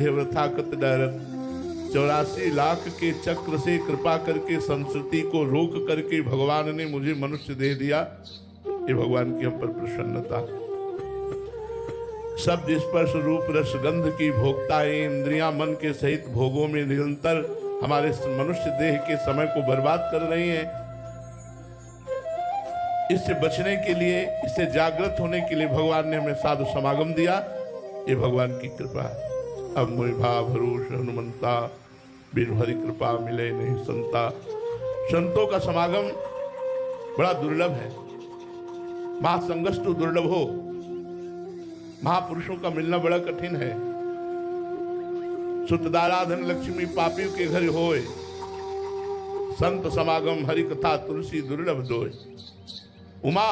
वृथा कत डरत। 84 लाख के चक्र से कृपा करके संस्कृति को रोक करके भगवान ने मुझे मनुष्य दे दिया। ये भगवान की हम पर प्रसन्नता। शब्द स्पर्श रूप रस गंध की भोक्ताएं इंद्रियां मन के सहित भोगों में निरंतर हमारे मनुष्य देह के समय को बर्बाद कर रही हैं। इससे बचने के लिए, इससे जागृत होने के लिए भगवान ने हमें साधु समागम दिया। ये भगवान की कृपा है। अब मोहि भाव भरोस हनुमंता, बिन हरि कृपा मिले नहीं संता। संतों का समागम बड़ा दुर्लभ है। महासंगस्तु दुर्लभ हो, महापुरुषों का मिलना बड़ा कठिन है। सुतदाराधन लक्ष्मी पापियों के घर होए, संत समागम हरि कथा तुलसी दुर्लभ दोय। उमा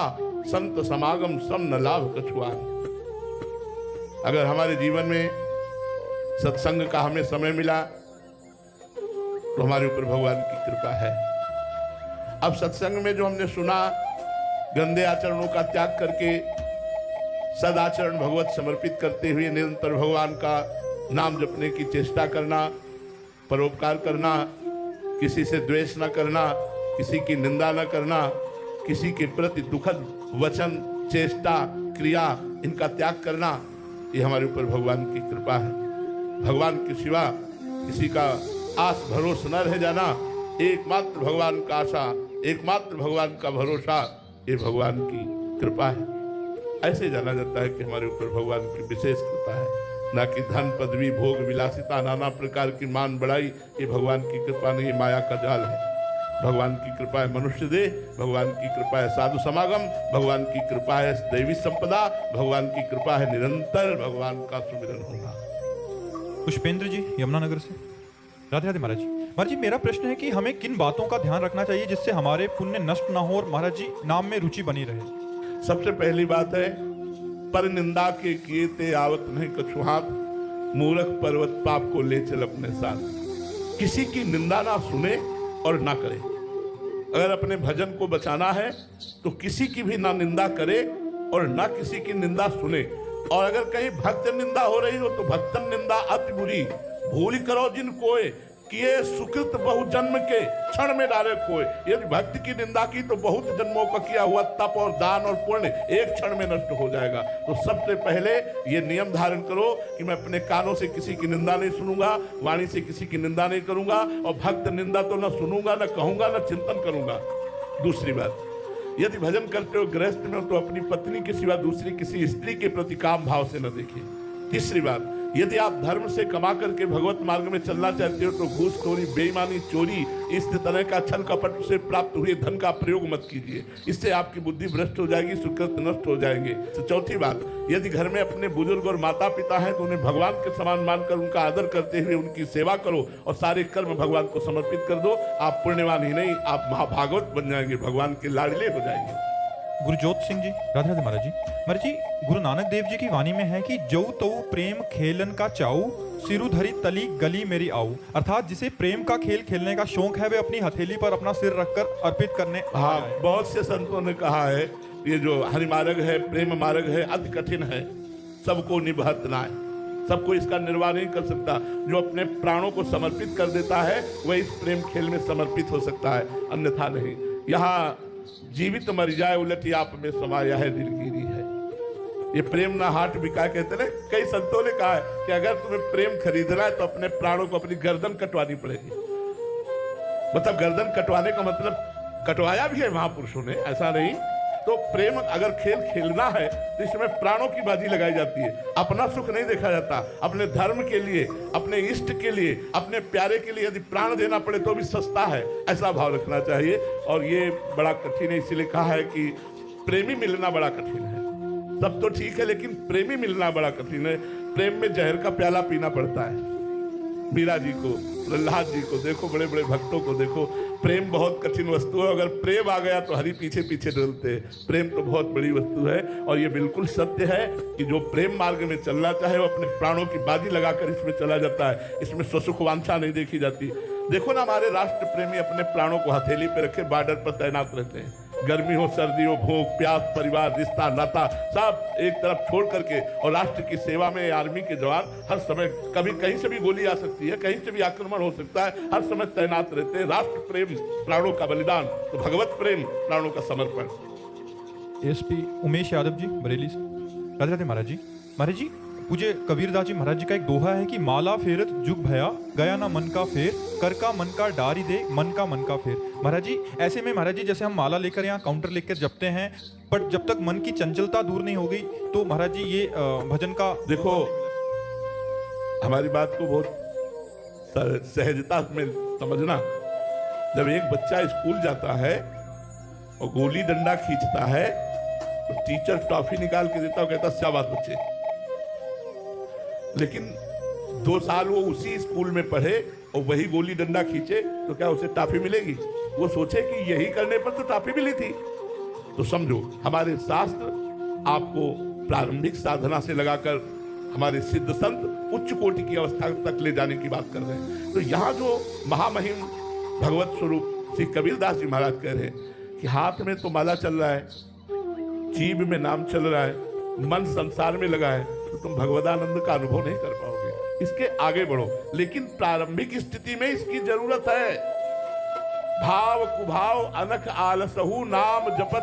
संत समागम सम न लाभ कछुआन। अगर हमारे जीवन में सत्संग का हमें समय मिला तो हमारे ऊपर भगवान की कृपा है। अब सत्संग में जो हमने सुना, गंदे आचरणों का त्याग करके सदाचरण भगवत समर्पित करते हुए निरंतर भगवान का नाम जपने की चेष्टा करना, परोपकार करना, किसी से द्वेष न करना, किसी की निंदा न करना, किसी के प्रति दुखद वचन, चेष्टा, क्रिया, इनका त्याग करना, ये हमारे ऊपर भगवान की कृपा है। भगवान के सिवा किसी का आस भरोसा न रह जाना, एकमात्र भगवान का आशा, एकमात्र भगवान का भरोसा, ये भगवान की कृपा है। ऐसे जाना जाता है कि हमारे ऊपर भगवान की विशेष कृपा है, ना कि धन पदवी भोग विलासिता नाना प्रकार की मान बढ़ाई। ये भगवान की कृपा नहीं, माया का जाल है। भगवान की कृपा है मनुष्य देह, भगवान की कृपा है साधु समागम, भगवान की कृपा है दैवी संपदा, भगवान की कृपा है निरंतर भगवान का सुमिरन होगा। पुष्पेंद्र जी यमुनानगर से। राधे राधे महाराज जी। महाराज जी, मेरा प्रश्न है कि हमें किन बातों का ध्यान रखना चाहिए जिससे हमारे पुण्य नष्ट ना हो और महाराज जी नाम में रुचि बनी रहे? सबसे पहली बात है, पर निंदा के किए ते आवत नहीं कछु हाथ, मूर्ख पर्वत पाप को ले चल अपने साथ। किसी की निंदा ना सुने और ना करे। अगर अपने भजन को बचाना है तो किसी की भी ना निंदा करे और ना किसी की निंदा सुने। और अगर कहीं भक्त निंदा हो रही हो तो भक्तन निंदा अति बुरी, भूल करो जिन कोय, किए सुकृत बहु जन्म के क्षण में डाले खोए। यदि भक्ति की निंदा की तो बहुत जन्मों का किया हुआ तप और दान और पुण्य एक क्षण में नष्ट हो जाएगा। तो सबसे पहले ये नियम धारण करो कि मैं अपने कानों से किसी की निंदा नहीं सुनूंगा, वाणी से किसी की निंदा नहीं करूंगा, और भक्त निंदा तो न सुनूंगा, न कहूंगा, न चिंतन करूंगा। दूसरी बात, यदि भजन करते हो गृहस्थ में हो तो अपनी पत्नी के सिवा दूसरी किसी स्त्री के प्रति काम भाव से न देखें। तीसरी बात, यदि आप धर्म से कमा करके भगवत मार्ग में चलना चाहते हो तो घूसखोरी, बेईमानी, चोरी, इस तरह का छल कपट से प्राप्त हुए धन का प्रयोग मत कीजिए। इससे आपकी बुद्धि भ्रष्ट हो जाएगी, सुकृत नष्ट हो जाएंगे। तो चौथी बात, यदि घर में अपने बुजुर्ग और माता पिता हैं तो उन्हें भगवान के समान मानकर उनका आदर करते हुए उनकी सेवा करो और सारे कर्म भगवान को समर्पित कर दो। आप पुण्यवान ही नहीं, आप महाभागवत बन जाएंगे, भगवान के लाडले हो जाएंगे। गुरुजोत सिंह जी। राधे राधे महाराज जी। महाराज जी, गुरु नानक देव जी की वाणी में है कि जऊ तऊ प्रेम खेलन का चाऊ, सिरु धरी तली गली मेरी आऊ। अर्थात जिसे प्रेम का खेल खेलने का शौक है वे अपनी हथेली पर अपना सिर रखकर अर्पित करने। हाँ, बहुत से संतों ने कहा है ये जो हरि मार्ग है, प्रेम मार्ग है, अति कठिन है, सबको निभत ना है, सबको इसका निर्वाह नहीं कर सकता। जो अपने प्राणों को समर्पित कर देता है वह इस प्रेम खेल में समर्पित हो सकता है, अन्यथा नहीं। यहाँ जीवित मर जाए उलट आप में समाया है दिलगिरी है। ये प्रेम ना हाट बिका कहते ना। कई संतों ने कहा है कि अगर तुम्हें प्रेम खरीदना है तो अपने प्राणों को अपनी गर्दन कटवानी पड़ेगी। मतलब गर्दन कटवाने का मतलब कटवाया भी है महापुरुषों ने, ऐसा नहीं। तो प्रेम अगर खेल खेलना है तो इसमें प्राणों की बाजी लगाई जाती है। अपना सुख नहीं देखा जाता, अपने धर्म के लिए, अपने इष्ट के लिए, अपने प्यारे के लिए यदि प्राण देना पड़े तो भी सस्ता है, ऐसा भाव रखना चाहिए। और ये बड़ा कठिन है, इसीलिए कहा है कि प्रेमी मिलना बड़ा कठिन है। सब तो ठीक है लेकिन प्रेमी मिलना बड़ा कठिन है। प्रेम में जहर का प्याला पीना पड़ता है। मीरा जी को, प्रहलाद जी को देखो, बड़े बड़े भक्तों को देखो। प्रेम बहुत कठिन वस्तु है। अगर प्रेम आ गया तो हरि पीछे पीछे डोलते हैं। प्रेम तो बहुत बड़ी वस्तु है और ये बिल्कुल सत्य है कि जो प्रेम मार्ग में चलना चाहे वो अपने प्राणों की बाजी लगाकर इसमें चला जाता है। इसमें स्वसुख वांछा नहीं देखी जाती। देखो ना, हमारे राष्ट्र प्रेमी अपने प्राणों को हथेली पे रखे बॉर्डर पर तैनात रहते हैं। गर्मी हो सर्दी हो, भूख प्यास, परिवार रिश्ता नाता सब एक तरफ छोड़ करके और राष्ट्र की सेवा में आर्मी के जवान हर समय, कभी कहीं से भी गोली आ सकती है, कहीं से भी आक्रमण हो सकता है, हर समय तैनात रहते हैं। राष्ट्र प्रेम प्राणों का बलिदान, तो भगवत प्रेम प्राणों का समर्पण। एसपी उमेश यादव जी, बरेली से। राधे राधे महाराज जी। महाराज जी, पूज्य कबीरदास जी महाराज जी का एक दोहा है कि माला फेरत जुग भया, गया ना मन का फेर, कर का मन का डारी दे, मन का फेर। महाराज जी, ऐसे में महाराज जी जैसे हम माला लेकर यहाँ काउंटर लेकर जपते हैं, बट जब तक मन की चंचलता दूर नहीं हो गई तो महाराज जी ये भजन का देखो, हमारी बात को बहुत सहजता में समझना। जब एक बच्चा स्कूल जाता है और गोली डंडा खींचता है तो टीचर टॉफी निकाल के देता है, कहता शाबाश बच्चे। लेकिन 2 साल वो उसी स्कूल में पढ़े और वही गोली डंडा खींचे तो क्या उसे टॉफी मिलेगी? वो सोचे कि यही करने पर तो टॉफी मिली थी। तो समझो, हमारे शास्त्र आपको प्रारंभिक साधना से लगाकर हमारे सिद्ध संत उच्च कोटि की अवस्था तक ले जाने की बात कर रहे हैं। तो यहाँ जो महामहिम भगवत स्वरूप श्री कबीरदास जी महाराज कह रहे हैं कि हाथ में तो माला चल रहा है, जीभ में नाम चल रहा है, मन संसार में लगा है, तो तुम भगवदानंद का अनुभव नहीं कर पाओगे। इसके आगे बढ़ो, लेकिन प्रारंभिक स्थिति में इसकी जरूरत है। भाव कुभाव अनख आलसहु, नाम जपत